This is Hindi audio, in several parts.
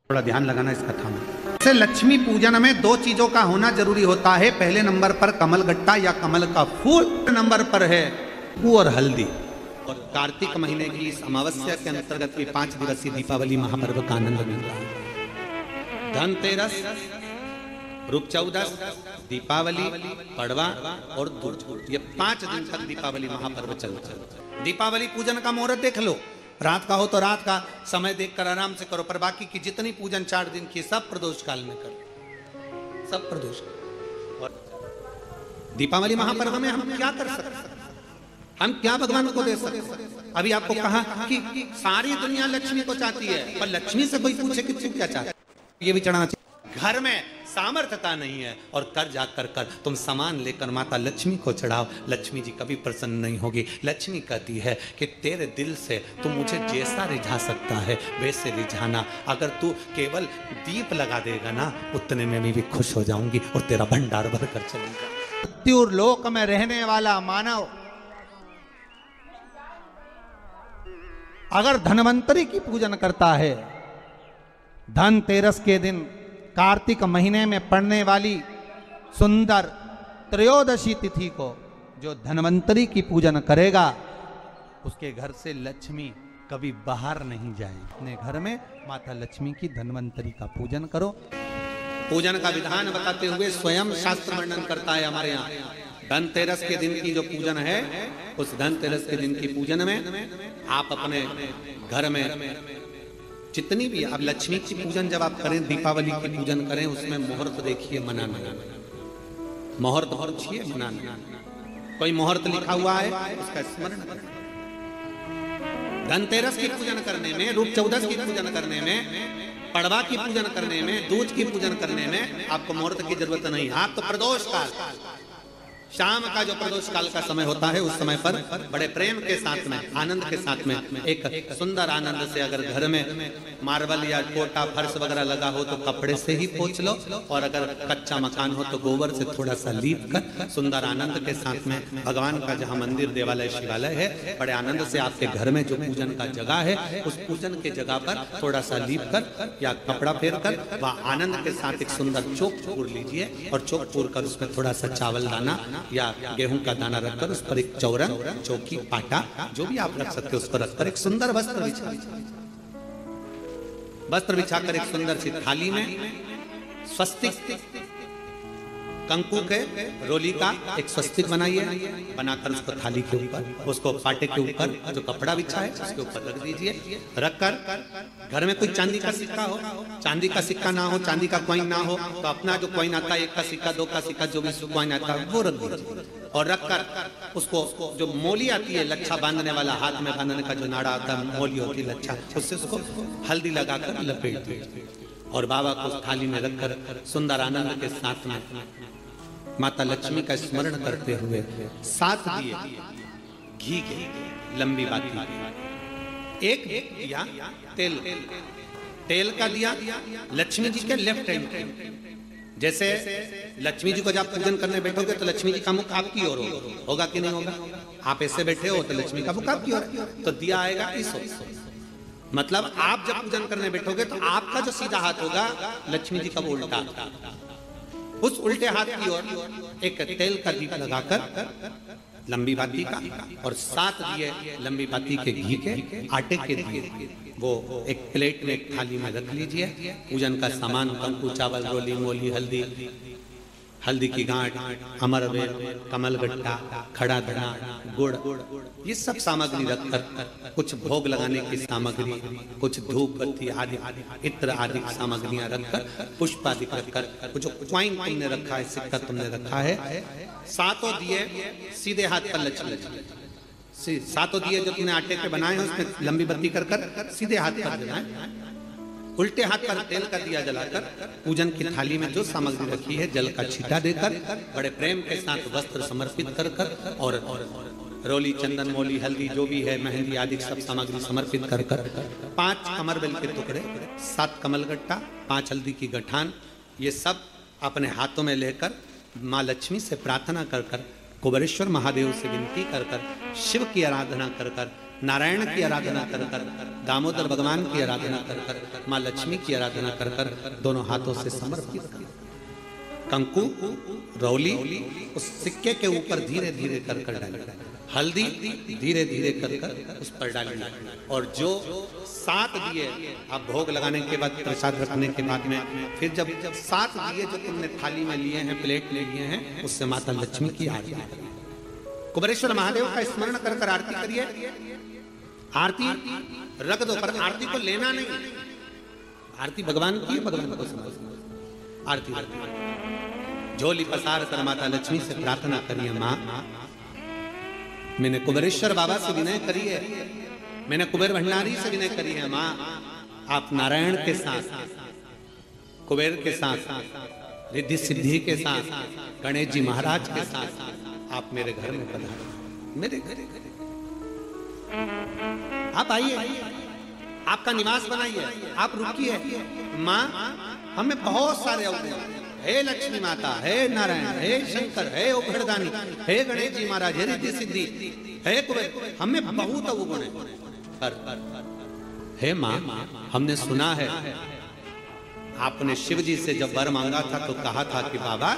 थोड़ा ध्यान लगाना इस कथा में। से लक्ष्मी पूजन में दो चीजों का होना जरूरी होता है। पहले नंबर पर कमल गट्टा या कमल का फूल, नंबर पर है गू और हल्दी। और कार्तिक महीने की इस अमावस्या के अंतर्गत भी 5 दिवसीय दीपावली महापर्व का आनंद मिल रहा है। धनतेरस, रूप चौदस, दीपावली, पड़वा और दूज, ये 5 दिन तक दीपावली महापर्व चलता है। दीपावली पूजन का मुहूर्त देख लो, रात का हो तो रात का समय देखकर आराम से करो, पर बाकी की जितनी पूजन 4 दिन की सब प्रदोष काल में करो, सब प्रदोष। और दीपावली महापर्व में हम क्या कर सकते हैं, हम क्या भगवान को दे सकते हैं? अभी आपको कहा कि सारी दुनिया लक्ष्मी को चाहती है, पर लक्ष्मी से कोई पूछे कि तू क्या चाहता है, ये भी चढ़ाना चाहिए। घर में सामर्थ्यता नहीं है और कर जाकर कर तुम सामान लेकर माता लक्ष्मी को चढ़ाओ, लक्ष्मी जी कभी प्रसन्न नहीं होगी। लक्ष्मी कहती है कि तेरे दिल से तू मुझे जैसा रिझा सकता है वैसे रिझाना, अगर तू केवल दीप लगा देगा ना उतने में मैं भी खुश हो जाऊंगी और तेरा भंडार भर कर चलूंगा। मृत्यु लोक में रहने वाला मानव अगर धनवंतरी की पूजन करता है, धनतेरस के दिन कार्तिक महीने में पड़ने वाली सुंदर त्रयोदशी तिथि को जो धनवंतरी की पूजन करेगा उसके घर से लक्ष्मी कभी बाहर नहीं जाएगी। अपने घर में माता लक्ष्मी की धनवंतरी का पूजन करो। पूजन का विधान बताते हुए स्वयं शास्त्र वर्णन करता है हमारे यहाँ। धनतेरस के दिन की जो पूजन है, उस धनतेरस के दिन की पूजन में आप अपने घर में जितनी भी आप लक्ष्मी की पूजन जब आप करें, दीपावली की पूजन करें, उसमें मुहूर्त देखिए, मनाना, मुहूर्त पूछिए, मनाना। कोई मुहूर्त लिखा हुआ है उसका स्मरण करें। धनतेरस की पूजन करने में, रूप चौदस की पूजन करने में, पड़वा की पूजन करने में, दूज की पूजन करने में आपको मुहूर्त की जरूरत नहीं। आप तो प्रदोष काल, शाम का जो प्रदोष काल का समय होता है, उस समय पर बड़े प्रेम के साथ में, आनंद के साथ में, एक सुंदर आनंद से, अगर घर में मार्बल या कोटा फर्श वगैरह लगा हो तो कपड़े से ही पोंछ लो, और अगर कच्चा मकान हो तो गोबर से थोड़ा सा लीप कर सुंदर आनंद के साथ में भगवान का जहाँ मंदिर, देवालय, शिवालय है, बड़े आनंद से आपके घर में जो पूजन का जगह है, उस पूजन के जगह पर थोड़ा सा लीप कर या कपड़ा फेर कर वह आनंद के साथ एक सुंदर चौक पूर लीजिए, और चौक पूर कर उसमें थोड़ा सा चावल दाना या गेहूं का दाना रखकर उस पर एक चौरंग, चौकी, पाटा जो भी आप रख सकते हो उस पर रखकर एक सुंदर वस्त्र बिछाकर एक सुंदर सी थाली में स्वस्तिक, कंकु के रोली का एक स्वस्तिक बनाइए, बनाकर उसको थाली के ऊपर, उसको पाटे के ऊपर जो कपड़ा बिछा है उसके ऊपर रख दीजिए। रखकर घर में कोई चांदी का सिक्का हो, चांदी का सिक्का ना हो, चांदी का कॉइन ना हो तो अपना जो कॉइन आता है, 1 का सिक्का, 2 का सिक्का, जो भी कॉइन आता है वो रख दीजिए। और रखकर उसको जो मोली आती है, लच्छा बांधने वाला, हाथ में बांधने का जो नाड़ा आता है, मोली होती है लच्छा, उससे उसको हल्दी लगाकर लपेट दीजिए और बाबा को उस थाली में रखकर सुंदर आनंद के साथ में माता लक्ष्मी का स्मरण करते हुए 7 दिए घी के, लंबी बाती, एक दिया तेल का दिया लक्ष्मी जी के लेफ्ट हैंड। जैसे लक्ष्मी जी को जब पूजन करने बैठोगे तो लक्ष्मी जी का मुख आपकी ओर होगा कि नहीं होगा? आप ऐसे बैठे हो तो लक्ष्मी का मुख आपकी ओर, तो दिया आएगा इस ओर। मतलब आप जब पूजन करने बैठोगे तो आपका जो सीधा हाथ होगा लक्ष्मी जी का वो उल्टा, उस उल्टे हाथ की ओर एक तेल का दीप लगाकर लंबी बाती का, और 7 दिए लंबी बाती के घी के, आटे के दिए, वो एक प्लेट में, एक थाली में रख लीजिए। पूजन का सामान, कंकु, चावल, रोली, मोली, हल्दी की गांठ, अमरवेल, कमलगट्टा, खड़ा धना, गुड़, ये सब सामग्री रखकर, कुछ भोग लगाने की सामग्री, कुछ धूप बत्ती आदि, इत्र आदि सामग्रियां रखकर, पुष्प आदि रखकर, जो क्वाइन तुमने रखा है, सिक्का तुमने रखा है, 7 दिए सीधे हाथ पर लक्ष्मी, 7 दिए जो तुमने आटे के बनाए हैं उसमें लंबी बत्ती कर सीधे हाथ पर जलाएं। उल्टे हाथ पर तेल का दिया जलाकर पूजन की थाली में जो सामग्री रखी है जल का छींटा देकर, बड़े प्रेम के साथ वस्त्र समर्पित कर और रोली, चंदन, मोली, हल्दी जो भी है, मेहंदी आदि सब सामग्री समर्पित कर 5 कमरबेल के टुकड़े, 7 कमलगट्टा, 5 हल्दी की गठान, ये सब अपने हाथों में लेकर माँ लक्ष्मी से प्रार्थना कर कुबेरेश्वर महादेव से विनती कर शिव की आराधना कर नारायण की आराधना कर दामोदर भगवान की आराधना कर कर, माँ लक्ष्मी की आराधना कर कर दोनों हाथों से समर्पित कर, कंकु रौली उस सिक्के के ऊपर धीरे धीरे कर कर डाली, हल्दी धीरे धीरे कर कर उस पर डाली, और जो 7 दिए आप भोग लगाने के बाद प्रसाद रखने के बाद में, फिर जब 7 दिए जो तुमने थाली में लिए हैं, प्लेट में लिए हैं, उससे माता लक्ष्मी की आरती करिए, कुबेरेश्वर महादेव का स्मरण कर कर आरती करिए। आरती रख दो, पर आरती को लेना नहीं, आरती भगवान की, भगवान को समझ। आरती झोली पसार कर माता लक्ष्मी से प्रार्थना करिए, माँ मैंने कुबेरेश्वर बाबा से विनय करी है, मैंने कुबेर भंडारी से विनय करी है, माँ आप नारायण के साथ, कुबेर के साथ, रिद्धि सिद्धि के साथ, गणेश जी महाराज के साथ आप मेरे घर में पधारो, मेरे घर आप आइए, आपका निवास बनाइए, आप रुकिए। माँ हमें बहुत सारे अवगुण, हे लक्ष्मी माता, हे नारायण, हे शंकर, हे उघड़दानी, हे गणेश जी महाराज, हे रिद्धि सिद्धि, हे कुबेर, हमें बहुत अवगुण है, पर हे माँ हमने सुना है आपने शिव जी से जब वर मांगा था तो कहा था कि बाबा,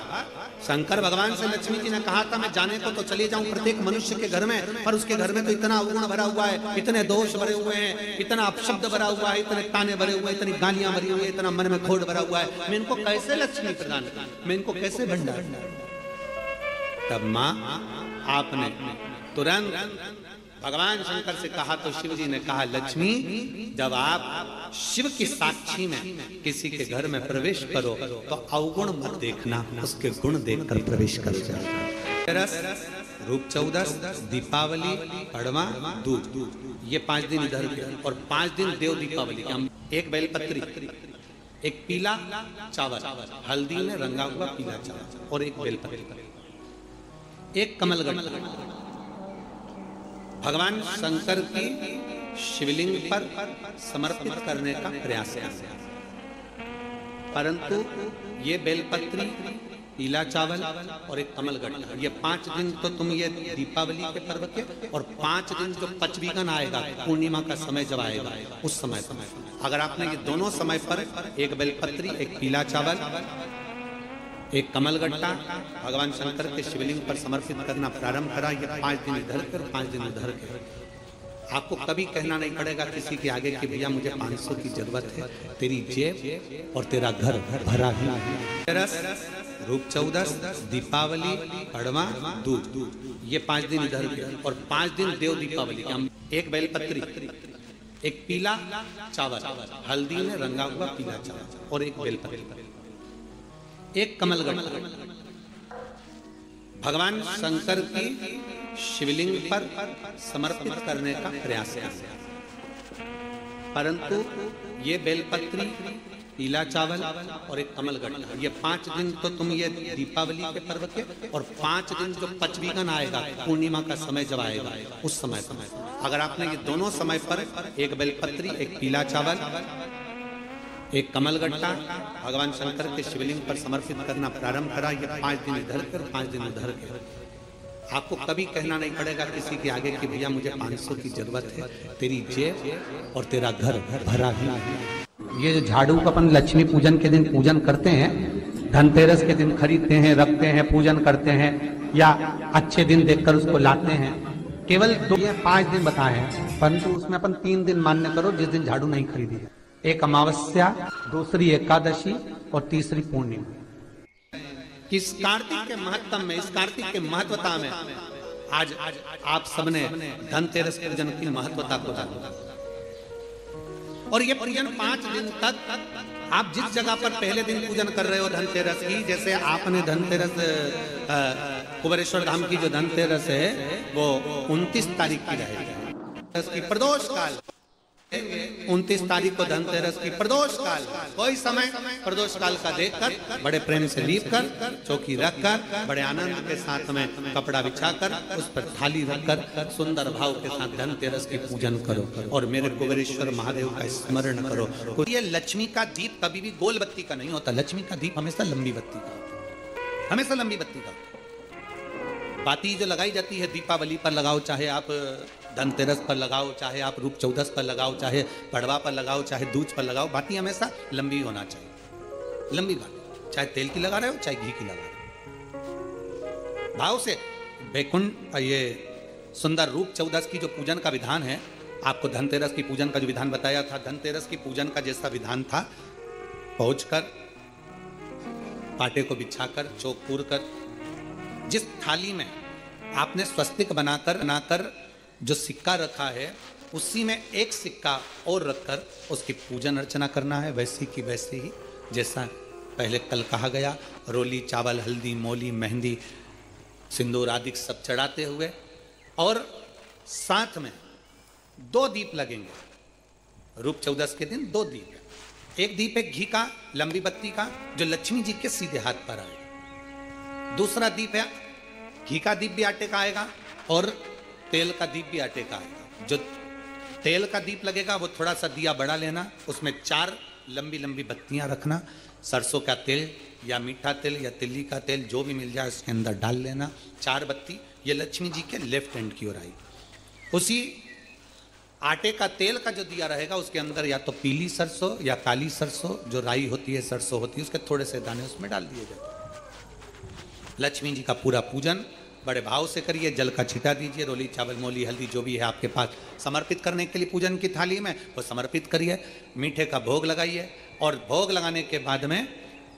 शंकर भगवान से लक्ष्मी जी ने कहा था मैं जाने को तो चली जाऊं प्रत्येक मनुष्य के घर में, पर उसके घर में तो इतना अवगुण भरा हुआ है, इतने दोष भरे हुए हैं, इतना अपशब्द भरा हुआ है, इतने ताने भरे हुए, इतनी गालियां भरी हुई, इतना मन में खोट भरा हुआ है, मैं इनको कैसे लक्ष्मी प्रदान करूं, मैं इनको कैसे भंडार। तब माँ आपने तुरंत भगवान शंकर से कहा तो शिव जी ने कहा, लक्ष्मी जब आप शिव की साक्षी में किसी के घर में प्रवेश करो तो अवगुण मत देखना, उसके गुण देखकर प्रवेश कर जाओ। रस, रूप चौदस, दीपावली, पड़वा, दूध, ये 5 दिन इधर के, और 5 दिन देव दीपावली के हम एक बेलपत्री, एक पीला चावल, हल्दी में रंगा हुआ पीला चावल, और एक बेलपत्री, एक कमलगट्टा भगवान शंकर की शिवलिंग पर समर्पित करने का प्रयास है। परंतु ये बेलपत्री, पीला चावल और एक कमलगट्टा, ये 5 दिन तो तुम ये दीपावली के पर्व के, और 5 दिन जो पचवीगन आएगा, पूर्णिमा का समय जब आएगा, उस समय अगर आपने ये दोनों समय पर एक बेलपत्री, एक पीला चावल, एक कमलगट्टा भगवान शंकर के शिवलिंग पर समर्पित करना प्रारंभ करा, ये 5 दिन इधर के और 5 दिन उधर के, आपको कभी कहना नहीं पड़ेगा किसी के आगे कि भैया मुझे 500 की जरूरत है, तेरी जेब और तेरा घर भरा है। रस, रूप चौदस, दीपावली, पड़वा, दूध, ये 5 दिन इधर के, और 5 दिन देव दीपावली के हम एक बेलपत्री, एक पीला चावल, हल्दी में रंगा हुआ पीला चावल, और एक बेलपत्री, एक कमलगट्टा भगवान शंकर की शिवलिंग पर समर्पित करने का प्रयास है। परंतु ये बेलपत्री, पीला चावल और एक कमलगट्टा, ये 5 दिन तो तुम ये दीपावली के पर्व के, और 5 दिन जो पचवीगन आएगा, पूर्णिमा का समय जब आएगा, उस समय अगर आपने ये दोनों समय पर एक बेलपत्री, एक पीला चावल, एक कमलगट्टा भगवान शंकर के शिवलिंग पर समर्पित करना प्रारंभ करा, ये 5 दिन इधर के और 5 दिन उधर के, आपको कभी कहना नहीं पड़ेगा किसी के आगे कि भैया मुझे 500 की जरूरत है, तेरी जेब और तेरा घर भरा है। ये जो झाड़ू का अपन लक्ष्मी पूजन के दिन पूजन करते हैं, धनतेरस के दिन खरीदते हैं, रखते हैं, पूजन करते हैं, या अच्छे दिन देखकर उसको लाते हैं, केवल 5 दिन बताए हैं, परंतु उसमें अपन 3 दिन मान्य करो जिस दिन झाड़ू नहीं खरीदी है, एक अमावस्या, दूसरी एकादशी और तीसरी पूर्णिमा। इस कार्तिक के महत्व में, इस कार्तिक के महत्वता में आज आप सबने धनतेरस पूजन की महत्वता को जाना, और ये पूजन 5 दिन तक आप जिस जगह पर पहले दिन पूजन कर रहे हो धनतेरस की, जैसे आपने धनतेरस कुबेरेश्वर धाम की जो धनतेरस है वो 29 तारीख की रहेगी, प्रदोष काल 29 तारीख को धनतेरस की प्रदोष काल, कोई समय प्रदोष काल का देखकर बड़े प्रेम से लीप कर, चौकी रखकर, बड़े आनंद के साथ में कपड़ा बिछाकर, उस पर थाली रखकर सुंदर भाव के साथ धनतेरस की पूजन करो और मेरे कुबेरेश्वर महादेव का स्मरण करो। ये लक्ष्मी का दीप कभी भी गोल बत्ती का नहीं होता, लक्ष्मी का दीप हमेशा लंबी बत्ती का होता, हमेशा लंबी बत्ती का। बाती जो लगाई जाती है दीपावली पर लगाओ, चाहे आप धनतेरस पर लगाओ, चाहे आप रूप चौदस पर लगाओ, चाहे पड़वा पर लगाओ, चाहे दूज पर लगाओ, बाती हमेशा लंबी होना चाहिए, लंबी बात, चाहे तेल की लगा रहे हो चाहे घी की लगा रहे हो, भाव से। वैकुंठ ये सुंदर रूप चौदस की जो पूजन का विधान है, आपको धनतेरस की पूजन का जो विधान बताया था, धनतेरस की पूजन का जैसा विधान था, पहुंचकर पाटे को बिछाकर चौक पूर कर, जिस थाली में आपने स्वस्तिक बनाकर जो सिक्का रखा है, उसी में एक सिक्का और रखकर उसकी पूजन अर्चना करना है, वैसी की वैसे ही जैसा पहले कल कहा गया। रोली, चावल, हल्दी, मौली, मेहंदी, सिंदूर आदि सब चढ़ाते हुए, और साथ में 2 दीप लगेंगे। रूप चौदस के दिन 2 दीप, एक दीप है घी का, लंबी बत्ती का, जो लक्ष्मी जी के सीधे हाथ पर आएगा। दूसरा दीप है घी का दीप भी आटे का आएगा, और तेल का दीप भी आटे का आएगा। जो तेल का दीप लगेगा वो थोड़ा सा दिया बड़ा लेना, उसमें 4 लंबी लंबी बत्तियां रखना, सरसों का तेल या मीठा तेल या तिल्ली का तेल जो भी मिल जाए उसके अंदर डाल लेना। 4 बत्ती ये लक्ष्मी जी के लेफ्ट हैंड की ओर आई। उसी आटे का तेल का जो दिया रहेगा उसके अंदर या तो पीली सरसों या काली सरसों, जो राई होती है, सरसों होती है, उसके थोड़े से दाने उसमें डाल दिए जाते। लक्ष्मी जी का पूरा पूजन बड़े भाव से करिए, जल का छिटा दीजिए, रोली, चावल, मौली, हल्दी जो भी है आपके पास समर्पित करने के लिए पूजन की थाली में, वो समर्पित करिए। मीठे का भोग लगाइए, और भोग लगाने के बाद में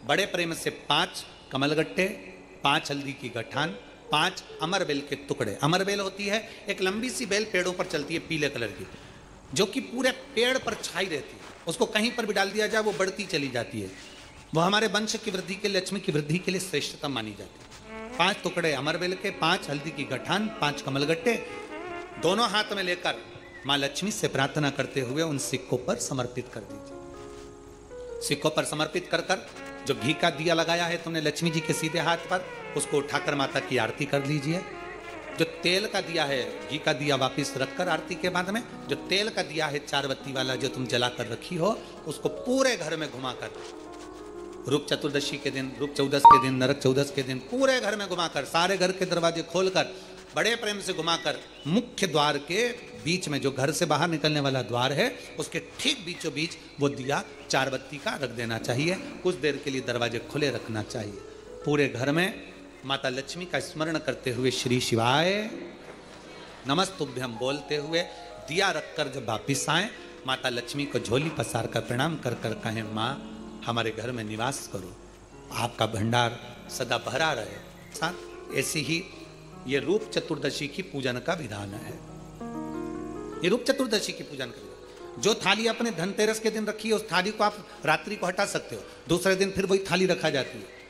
बड़े प्रेम से 5 कमलगट्टे, 5 हल्दी की गठान, 5 अमर बेल के टुकड़े। अमर बेल होती है एक लंबी सी बेल, पेड़ों पर चलती है, पीले कलर की, जो कि पूरे पेड़ पर छाई रहती है, उसको कहीं पर भी डाल दिया जाए वो बढ़ती चली जाती है। वो हमारे वंश की वृद्धि के लिए, लक्ष्मी की वृद्धि के लिए श्रेष्ठतम मानी जाती है। 5 टुकड़े अमरबेल के, 5 हल्दी की गठान, 5 कमलगट्टे दोनों हाथ में लेकर मां लक्ष्मी से प्रार्थना करते हुए उन सिक्कों पर समर्पित कर दीजिए। सिक्कों पर समर्पित कर कर जो घी का दिया लगाया है तुमने लक्ष्मी जी के सीधे हाथ पर, उसको उठाकर माता की आरती कर लीजिए। जो तेल का दिया है, घी का दिया वापिस रखकर आरती के बाद में जो तेल का दिया है 4 बत्ती वाला जो तुम जला कर रखी हो, उसको पूरे घर में घुमाकर, रूप चतुर्दशी के दिन, रूप चौदस के दिन, नरक चौदस के दिन पूरे घर में घुमाकर, सारे घर के दरवाजे खोलकर बड़े प्रेम से घुमाकर, मुख्य द्वार के बीच में जो घर से बाहर निकलने वाला द्वार है उसके ठीक बीचों बीच वो दिया 4 बत्ती का रख देना चाहिए। कुछ देर के लिए दरवाजे खुले रखना चाहिए। पूरे घर में माता लक्ष्मी का स्मरण करते हुए श्री शिवाय नमस्तुभ्यम बोलते हुए दिया रखकर जब वापिस आए, माता लक्ष्मी को झोली पसार कर प्रणाम कर कर कहें, माँ हमारे घर में निवास करो, आपका भंडार सदा भरा रहे। साथ ऐसी ही ये रूप चतुर्दशी की पूजन का विधान है। ये रूप चतुर्दशी की पूजन का विधान, जो थाली अपने धनतेरस के दिन रखी है उस थाली को आप रात्रि को हटा सकते हो, दूसरे दिन फिर वही थाली रखा जाती है।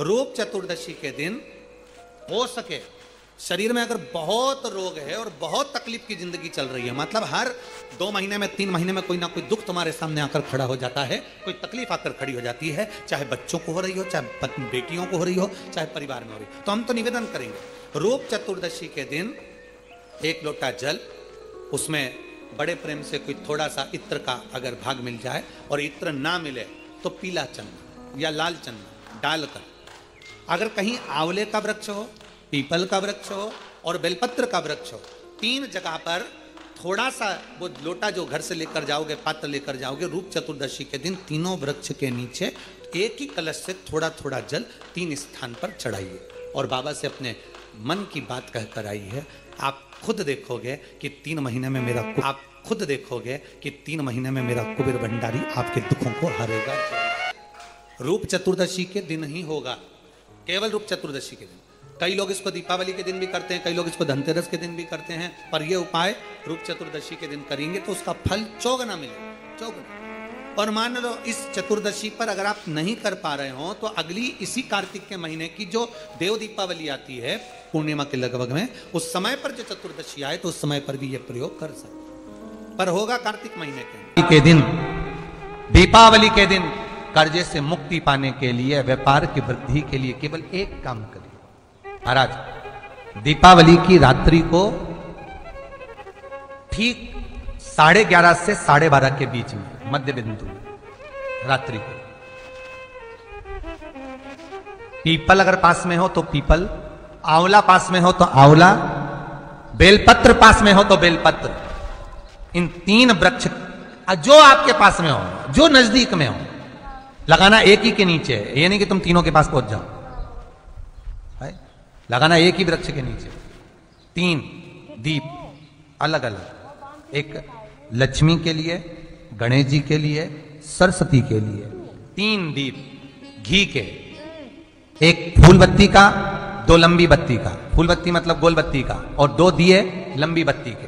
रूप चतुर्दशी के दिन हो सके शरीर में अगर बहुत रोग है और बहुत तकलीफ की जिंदगी चल रही है, मतलब हर 2 महीने में 3 महीने में कोई ना कोई दुख तुम्हारे सामने आकर खड़ा हो जाता है, कोई तकलीफ आकर खड़ी हो जाती है, चाहे बच्चों को हो रही हो, चाहे बेटियों को हो रही हो, चाहे परिवार में हो रही हो, तो हम तो निवेदन करेंगे रूप चतुर्दशी के दिन 1 लोटा जल, उसमें बड़े प्रेम से कोई थोड़ा सा इत्र का अगर भाग मिल जाए, और इत्र ना मिले तो पीला चंदन या लाल चंदन डालकर, अगर कहीं आंवले का वृक्ष हो, पीपल का वृक्ष हो और बेलपत्र का वृक्ष हो, 3 जगह पर थोड़ा सा वो लोटा जो घर से लेकर जाओगे, पात्र लेकर जाओगे, रूप चतुर्दशी के दिन तीनों वृक्ष के नीचे एक ही कलश से थोड़ा थोड़ा जल 3 स्थान पर चढ़ाइए और बाबा से अपने मन की बात कहकर आई है। आप खुद देखोगे कि 3 महीने में मेरा कुबेर भंडारी आपके दुखों को हरेगा। रूप चतुर्दशी के दिन ही होगा, केवल रूप चतुर्दशी के दिन। कई लोग इसको दीपावली के दिन भी करते हैं, कई लोग इसको धनतेरस के दिन भी करते हैं, पर यह उपाय रूप चतुर्दशी के दिन करेंगे तो उसका फल चौगुना मिलेगा, चौगुना। और मान लो इस चतुर्दशी पर अगर आप नहीं कर पा रहे हो तो अगली इसी कार्तिक के महीने की जो देव दीपावली आती है पूर्णिमा के लगभग में, उस समय पर जो चतुर्दशी आए तो उस समय पर भी यह प्रयोग कर सकते, पर होगा कार्तिक महीने के दिन, दीपावली के दिन। कर्जे से मुक्ति पाने के लिए, व्यापार की वृद्धि के लिए केवल एक काम करिए महाराज, दीपावली की रात्रि को ठीक 11:30 से 12:30 के बीच में, मध्य बिंदु रात्रि को, पीपल अगर पास में हो तो पीपल, आंवला पास में हो तो आंवला, बेलपत्र पास में हो तो बेलपत्र, इन 3 वृक्ष जो आपके पास में हो, जो नजदीक में हो, लगाना एक ही के नीचे है। ये नहीं कि तुम तीनों के पास पहुंच जाओ, है? लगाना एक ही वृक्ष के नीचे। 3 दीप अलग अलग, एक लक्ष्मी के लिए, गणेश जी के लिए, सरस्वती के लिए। 3 दीप घी के, एक फूल बत्ती का, 2 लंबी बत्ती का। फूल बत्ती मतलब गोल बत्ती का, और 2 दिए लंबी बत्ती के,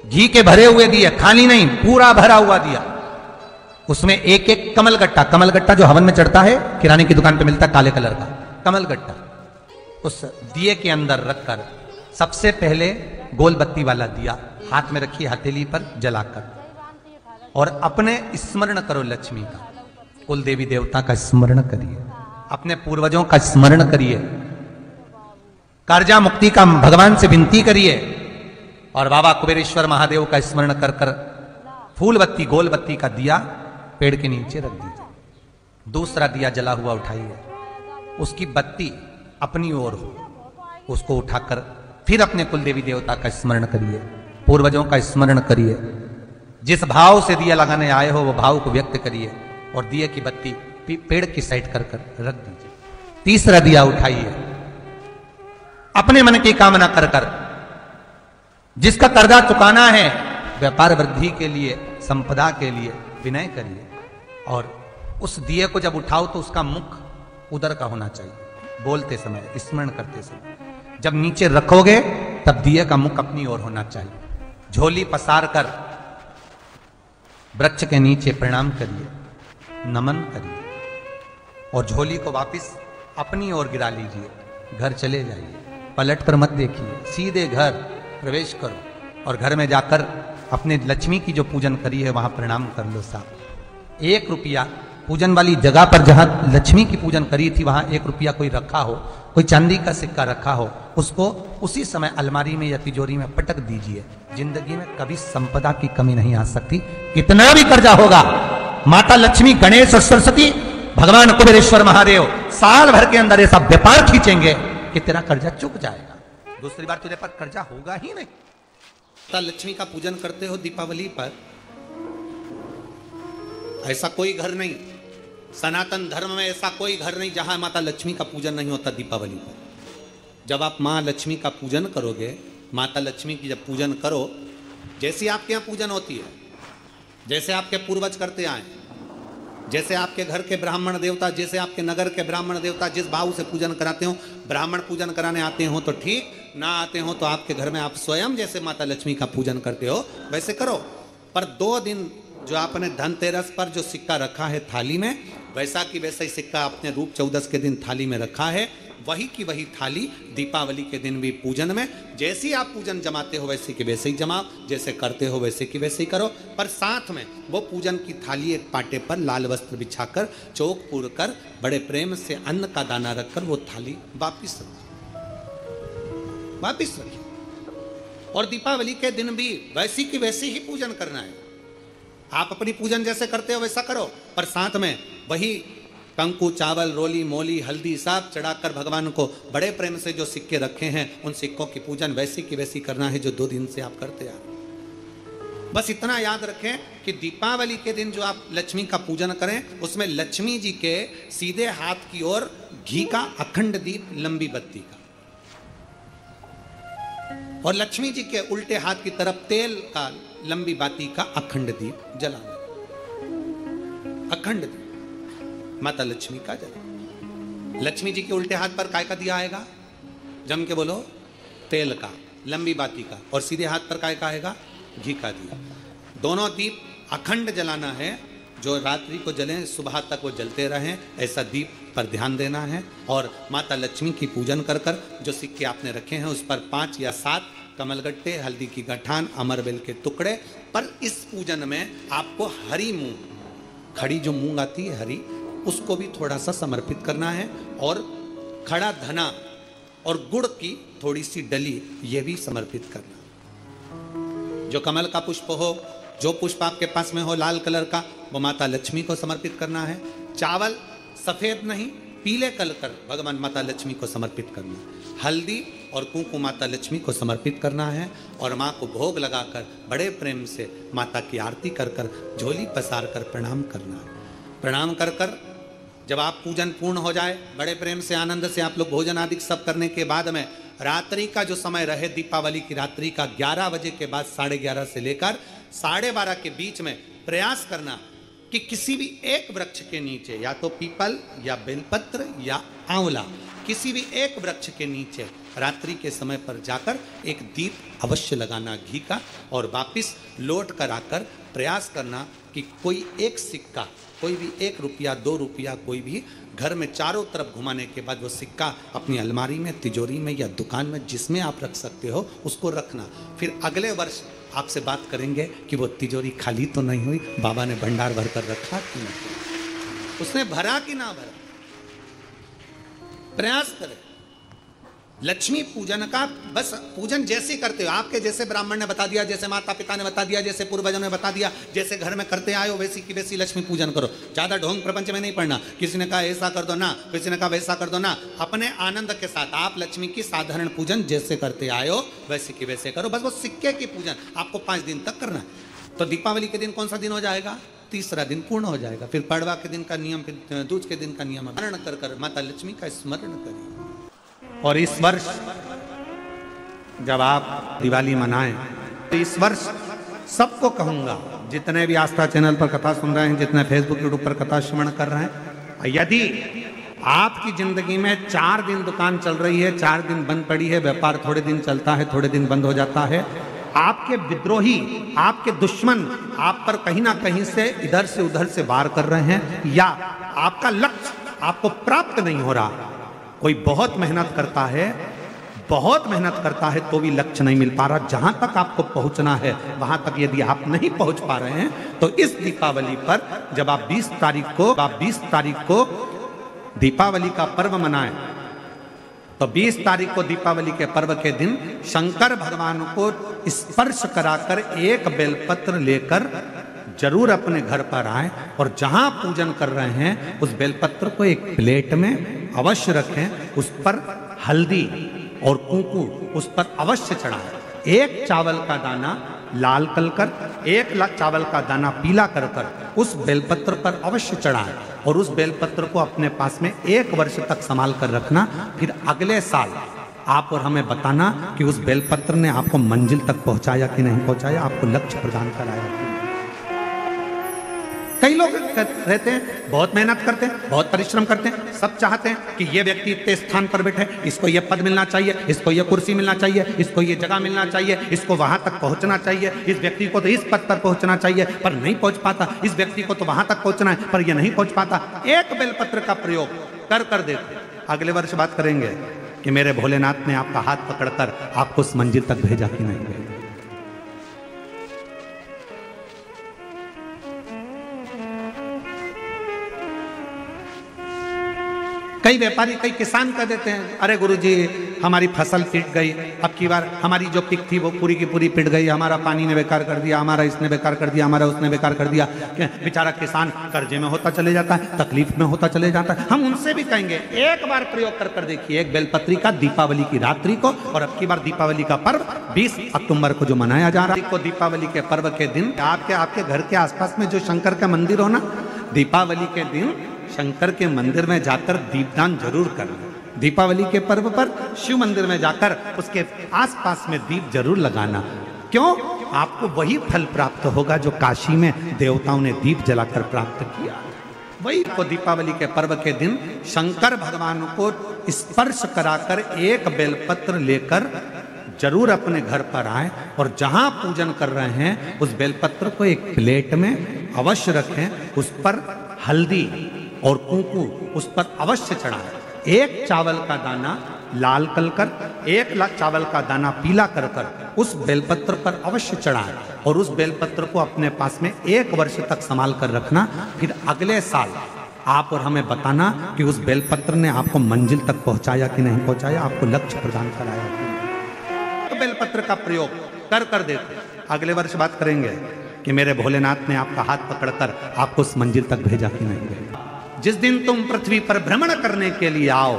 घी के भरे हुए दिए, खाली नहीं, पूरा भरा हुआ दिया। उसमें एक एक कमलगट्टा, कमलगट्टा जो हवन में चढ़ता है, किराने की दुकान पे मिलता है काले कलर का कमलगट्टा, उस दिए के अंदर रखकर सबसे पहले गोल बत्ती वाला दिया हाथ में रखिए, हथेली पर जलाकर, और अपने स्मरण करो लक्ष्मी का, कुल देवी देवता का स्मरण करिए, अपने पूर्वजों का स्मरण करिए, कर्जा मुक्ति का भगवान से विनती करिए, और बाबा कुबेरेश्वर महादेव का स्मरण कर कर फूल बत्ती गोल बत्ती का दिया पेड़ के नीचे रख दीजिए। दूसरा दिया जला हुआ उठाइए, उसकी बत्ती अपनी ओर हो, उसको उठाकर फिर अपने कुल देवी देवता का स्मरण करिए, पूर्वजों का स्मरण करिए, जिस भाव से दिया लगाने आए हो वो भाव को व्यक्त करिए, और दिए की बत्ती पेड़ की साइड कर कर रख दीजिए। तीसरा दिया उठाइए, अपने मन की कामना कर कर, जिसका कर्जा चुकाना है, व्यापार वृद्धि के लिए, संपदा के लिए विनय करिए, और उस दिए को जब उठाओ तो उसका मुख उधर का होना चाहिए, बोलते समय, स्मरण करते समय। जब नीचे रखोगे तब दिए का मुख अपनी ओर होना चाहिए। झोली पसार कर वृक्ष के नीचे प्रणाम करिए, नमन करिए, और झोली को वापस अपनी ओर गिरा लीजिए, घर चले जाइए, पलट कर मत देखिए, सीधे घर प्रवेश करो, और घर में जाकर अपने लक्ष्मी की जो पूजन करी है वहां प्रणाम कर लो साहब। 1 रुपया पूजन वाली जगह पर जहां लक्ष्मी की पूजन करी थी वहां 1 रुपया कोई रखा हो, कोई चांदी का सिक्का रखा हो, उसको उसी समय अलमारी में या तिजोरी में पटक दीजिए। जिंदगी में कभी संपदा की कमी नहीं आ सकती, कितना भी कर्जा होगा, माता लक्ष्मी, गणेश और सरस्वती, भगवान कुबेरेश्वर महादेव साल भर के अंदर ऐसा व्यापार खींचेंगे कि तेरा कर्जा चुक जाएगा, दूसरी बार तुझे पर कर्जा होगा ही नहीं। माता लक्ष्मी का पूजन करते हो दीपावली पर, ऐसा कोई घर नहीं, सनातन धर्म में ऐसा कोई घर नहीं जहां माता लक्ष्मी का पूजन नहीं होता दीपावली पर। जब आप मां लक्ष्मी का पूजन करोगे, माता लक्ष्मी की जब पूजन करो, जैसी आपके यहाँ पूजन होती है, जैसे आपके पूर्वज करते आए, जैसे आपके घर के ब्राह्मण देवता, जैसे आपके नगर के ब्राह्मण देवता जिस भाव से पूजन कराते हो, ब्राह्मण पूजन कराने आते हो तो ठीक, ना आते हो तो आपके घर में आप स्वयं जैसे माता लक्ष्मी का पूजन करते हो वैसे करो। पर 2 दिन जो आपने धनतेरस पर जो सिक्का रखा है थाली में, वैसा की वैसा ही सिक्का अपने रूप 14 के दिन थाली में रखा है, वही की वही थाली दीपावली के दिन भी पूजन में, जैसी आप पूजन जमाते हो वैसे की वैसे ही जमाओ, जैसे करते हो वैसे की वैसे ही करो। पर साथ में वो पूजन की थाली एक पाटे पर लाल वस्त्र बिछाकर, चौक पूर कर, बड़े प्रेम से अन्न का दाना रखकर वो थाली वापिस रखिए। और दीपावली के दिन भी वैसी की वैसी ही पूजन करना है। आप अपनी पूजन जैसे करते हो वैसा करो, पर साथ में वही कंकु, चावल, रोली, मोली, हल्दी सब चढ़ाकर भगवान को बड़े प्रेम से जो सिक्के रखे हैं उन सिक्कों की पूजन वैसी की वैसी करना है जो 2 दिन से आप करते आ रहे हैं। बस इतना याद रखें कि दीपावली के दिन जो आप लक्ष्मी का पूजन करें, उसमें लक्ष्मी जी के सीधे हाथ की ओर घी का अखंड दीप, लंबी बत्ती का, और लक्ष्मी जी के उल्टे हाथ की तरफ तेल का लंबी बाती का अखंड दीप जलाना। अखंड दीप माता लक्ष्मी का जला। लक्ष्मी जी के उल्टे हाथ पर काय का दिया आएगा? जम के बोलो, तेल का, लंबी बाती का, और सीधे हाथ पर काय का आएगा? घी का दिया। दोनों दीप अखंड जलाना है, जो रात्रि को जलें सुबह तक वो जलते रहें, ऐसा दीप पर ध्यान देना है। और माता लक्ष्मी की पूजन कर कर जो सिक्के आपने रखे हैं उस पर 5 या 7 कमलगट्टे, हल्दी की गठान, अमरबेल के टुकड़े। पर इस पूजन में आपको हरी मूंग, खड़ी जो मूंग आती है हरी, उसको भी थोड़ा सा समर्पित करना है, और खड़ा धना और गुड़ की थोड़ी सी डली ये भी समर्पित करना। जो कमल का पुष्प हो, जो पुष्प आपके पास में हो लाल कलर का, वो माता लक्ष्मी को समर्पित करना है। चावल सफेद नहीं, पीले कलर भगवान माता लक्ष्मी को समर्पित करना, हल्दी और कुंकुम माता लक्ष्मी को समर्पित करना है और माँ को भोग लगाकर बड़े प्रेम से माता की आरती कर कर झोली पसार कर प्रणाम करना है। प्रणाम कर कर जब आप पूजन पूर्ण हो जाए, बड़े प्रेम से आनंद से आप लोग भोजन आदि सब करने के बाद में रात्रि का जो समय रहे, दीपावली की रात्रि का 11 बजे के बाद 11:30 से लेकर 12:30 के बीच में प्रयास करना कि किसी भी एक वृक्ष के नीचे, या तो पीपल या बेलपत्र या आंवला, किसी भी एक वृक्ष के नीचे रात्रि के समय पर जाकर एक दीप अवश्य लगाना घी का, और वापिस लौट कर आकर प्रयास करना कि कोई एक सिक्का, कोई भी 1 रुपया 2 रुपया कोई भी घर में चारों तरफ घुमाने के बाद वो सिक्का अपनी अलमारी में, तिजोरी में या दुकान में जिसमें आप रख सकते हो उसको रखना। फिर अगले वर्ष आपसे बात करेंगे कि वो तिजोरी खाली तो नहीं हुई, बाबा ने भंडार भर कर रखा कि नहीं, उसने भरा कि ना भरा। प्रयास करें। लक्ष्मी पूजन का बस पूजन जैसे करते हो, आपके जैसे ब्राह्मण ने बता दिया, जैसे माता पिता ने बता दिया, जैसे पूर्वजों ने बता दिया, जैसे घर में करते आए हो वैसी की वैसी लक्ष्मी पूजन करो। ज्यादा ढोंग प्रपंच में नहीं पड़ना, किसी ने कहा ऐसा कर दो ना, किसी ने कहा वैसा कर दो ना। अपने आनंद के साथ आप लक्ष्मी की साधारण पूजन जैसे करते आए हो वैसे की वैसे करो। बस वो सिक्के की पूजन आपको 5 दिन तक करना है। तो दीपावली के दिन कौन सा दिन हो जाएगा? तीसरा दिन पूर्ण हो जाएगा। फिर पड़वा के दिन का नियम, फिर दूज के दिन का नियम स्मरण कर कर माता लक्ष्मी का स्मरण करिए। और इस वर्ष जब आप दिवाली मनाएं, तो इस वर्ष सबको कहूंगा, जितने भी आस्था चैनल पर कथा सुन रहे हैं, जितने फेसबुक यूट्यूब पर कथा श्रवण कर रहे हैं, यदि आपकी जिंदगी में 4 दिन दुकान चल रही है, 4 दिन बंद पड़ी है, व्यापार थोड़े दिन चलता है, थोड़े दिन बंद हो जाता है, आपके विद्रोही, आपके दुश्मन आप पर कहीं ना कहीं से इधर से उधर से वार कर रहे हैं, या आपका लक्ष्य आपको प्राप्त नहीं हो रहा, कोई बहुत मेहनत करता है, बहुत मेहनत करता है तो भी लक्ष्य नहीं मिल पा रहा, जहां तक आपको पहुंचना है वहां तक यदि आप नहीं पहुंच पा रहे हैं, तो इस दीपावली पर जब आप 20 तारीख को दीपावली का पर्व मनाएं, तो 20 तारीख को दीपावली के पर्व के दिन शंकर भगवान को स्पर्श कराकर एक बेलपत्र लेकर जरूर अपने घर पर आए, और जहां पूजन कर रहे हैं उस बेलपत्र को एक प्लेट में अवश्य रखें, उस पर हल्दी और कुंकुम उस पर अवश्य चढ़ाएं। एक चावल का दाना लाल कर, एक चावल का दाना पीला कर उस बेलपत्र पर अवश्य चढ़ाएं, और उस बेलपत्र को अपने पास में 1 वर्ष तक संभाल कर रखना। फिर अगले साल आप और हमें बताना कि उस बेलपत्र ने आपको मंजिल तक पहुंचाया कि नहीं पहुंचाया, आपको लक्ष्य प्रदान कराया कि नहीं। कई लोग रहते हैं, बहुत मेहनत करते हैं, बहुत परिश्रम करते हैं, सब चाहते हैं कि ये व्यक्ति इतने स्थान पर बैठे, इसको ये पद मिलना चाहिए, इसको ये कुर्सी मिलना चाहिए, इसको ये जगह मिलना चाहिए, इसको वहां तक पहुंचना चाहिए, इस व्यक्ति को तो इस पद पर पहुंचना चाहिए पर नहीं पहुंच पाता, इस व्यक्ति को तो वहां तक पहुंचना है पर ये नहीं पहुंच पाता। एक बेलपत्र का प्रयोग कर देते, अगले वर्ष बात करेंगे कि मेरे भोलेनाथ ने आपका हाथ पकड़कर आपको उस मंजिल तक भेजा कि नहीं भेजा। कई व्यापारी, कई किसान कह देते हैं, अरे गुरुजी हमारी फसल पिट गई, अब की बार हमारी जो पिक थी वो पूरी की पूरी पिट गई, हमारा पानी ने बेकार कर दिया, हमारा इसने बेकार कर दिया, हमारा उसने बेकार कर दिया। बेचारा किसान कर्जे में होता चले जाता है, तकलीफ में होता चले जाता है। हम उनसे भी कहेंगे एक बार प्रयोग कर देखिए, एक बेलपत्री का दीपावली की रात्रि को, और अब की बार दीपावली का पर्व 20 अक्टूबर को जो मनाया जा रहा है, दीपावली के पर्व के दिन आपके घर के आसपास में जो शंकर का मंदिर हो ना, दीपावली के दिन शंकर के मंदिर में जाकर दीपदान जरूर करना। दीपावली के पर्व पर शिव मंदिर में जाकर उसके आसपास में दीप जरूर लगाना। क्यों? आपको वही फल प्राप्त होगा जो काशी में देवताओं ने दीप जलाकर प्राप्त किया। वही को दीपावली के पर्व के दिन शंकर भगवान को स्पर्श कराकर एक बेलपत्र लेकर जरूर अपने घर पर आए, और जहां पूजन कर रहे हैं उस बेलपत्र को एक प्लेट में अवश्य रखें, उस पर हल्दी और कुंकुम उस पर अवश्य चढ़ाएं। एक चावल का दाना लाल कर, एक चावल का दाना पीला कर उस बेलपत्र पर अवश्य चढ़ाएं, और उस बेलपत्र को अपने पास में 1 वर्ष तक संभाल कर रखना। फिर अगले साल आप और हमें बताना कि उस बेलपत्र ने आपको मंजिल तक पहुंचाया कि नहीं पहुंचाया, आपको लक्ष्य प्रदान कराया कि नहीं। तो बेलपत्र का प्रयोग कर देते, अगले वर्ष बात करेंगे कि मेरे भोलेनाथ ने आपका हाथ पकड़कर आपको उस मंजिल तक भेजा कि नहीं भेजा। जिस दिन तुम पृथ्वी पर भ्रमण करने के लिए आओ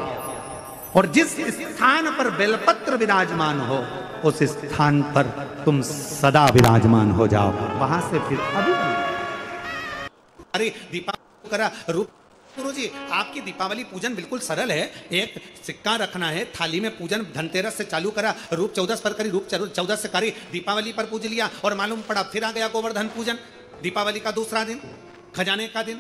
और जिस स्थान पर बेलपत्र विराजमान हो उस स्थान पर तुम सदा विराजमान हो जाओ। वहां से फिर अभी अरे दीपावली करा रूप गुरु जी, आपकी दीपावली पूजन बिल्कुल सरल है। एक सिक्का रखना है, थाली में पूजन धनतेरस से चालू करा, रूप 14 पर करी, रूप 14 से करी, दीपावली पर पूज लिया और मालूम पड़ा फिर आ गया गोवर्धन पूजन। दीपावली का दूसरा दिन, खजाने का दिन,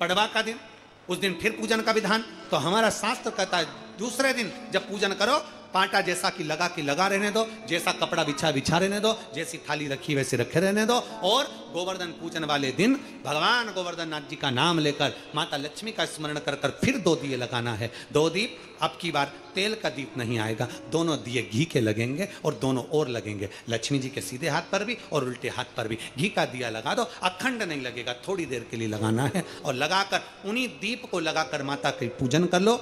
पड़वा का दिन, उस दिन फिर पूजन का विधान। तो हमारा शास्त्र कहता है दूसरे दिन जब पूजन करो, पाटा जैसा कि लगा रहने दो, जैसा कपड़ा बिछा रहने दो, जैसी थाली रखी वैसे रखे रहने दो। और गोवर्धन पूजन वाले दिन भगवान गोवर्धन नाथ जी का नाम लेकर माता लक्ष्मी का स्मरण कर कर फिर 2 दिए लगाना है। 2 दीप, अब की बार तेल का दीप नहीं आएगा, दोनों दिए घी के लगेंगे और दोनों ओर लगेंगे, लक्ष्मी जी के सीधे हाथ पर भी और उल्टे हाथ पर भी। घी का दिया लगा दो, अखंड नहीं लगेगा, थोड़ी देर के लिए लगाना है। और लगाकर उन्हीं दीप को लगाकर माता का पूजन कर लो।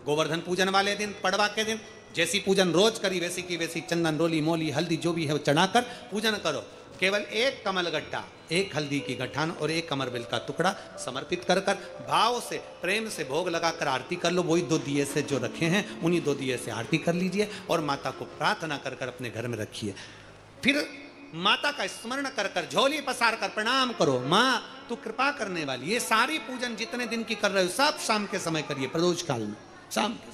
गोवर्धन पूजन वाले दिन, पड़वा के दिन जैसी पूजन रोज करी वैसी की वैसी चंदन, रोली, मोली, हल्दी जो भी है वो चढ़ाकर पूजन करो। केवल 1 कमल गट्टा, 1 हल्दी की गठान और 1 अमरबेल का टुकड़ा समर्पित कर कर भाव से प्रेम से भोग लगाकर आरती कर लो। वही 2 दिए से जो रखे हैं उन्हीं 2 दिए से आरती कर लीजिए और माता को प्रार्थना कर कर अपने घर में रखिए। फिर माता का स्मरण कर कर झोली पसार कर प्रणाम करो, माँ तू कृपा करने वाली। ये सारी पूजन जितने दिन की कर रहे हो सब शाम के समय करिए, प्रदोष काल में शाम के।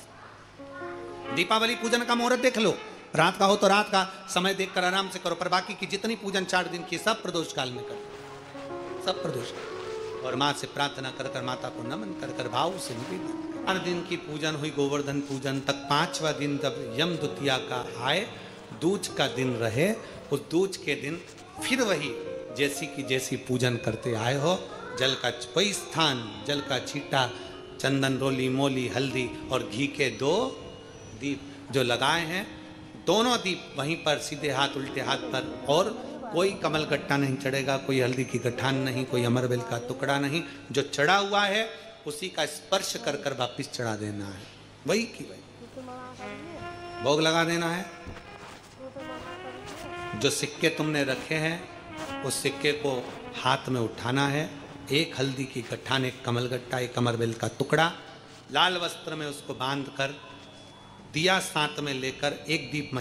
दीपावली पूजन का मुहूर्त देख लो, रात का हो तो रात का समय देखकर आराम से करो, पर बाकी की जितनी पूजन 4 दिन की सब प्रदोष काल में करो, सब प्रदोष काल। और माँ से प्रार्थना कर कर माता को नमन कर कर भाव से निवेदन। 4 दिन की पूजन हुई गोवर्धन पूजन तक। 5वां दिन जब यम द्वितीया का आए, दूज का दिन रहे, उस दूज के दिन फिर वही जैसी पूजन करते आए हो, जल का वही स्थान, जल का छींटा, चंदन, रोली, मोली, हल्दी और घी के 2 दीप जो लगाए हैं, दोनों दीप वहीं पर सीधे हाथ उल्टे हाथ पर। और कोई कमल गट्टा नहीं चढ़ेगा, कोई हल्दी की गठान नहीं, कोई अमरबेल का टुकड़ा नहीं। जो चढ़ा हुआ है उसी का स्पर्श कर कर वापिस चढ़ा देना है, वही की वही भोग लगा देना है। जो सिक्के तुमने रखे हैं उस सिक्के को हाथ में उठाना है। 1 हल्दी की गठान, 1 कमल गट्टा, 1 अमरबेल का टुकड़ा, लाल वस्त्र में उसको बांध कर दिया साथ में लेकर 1 दीप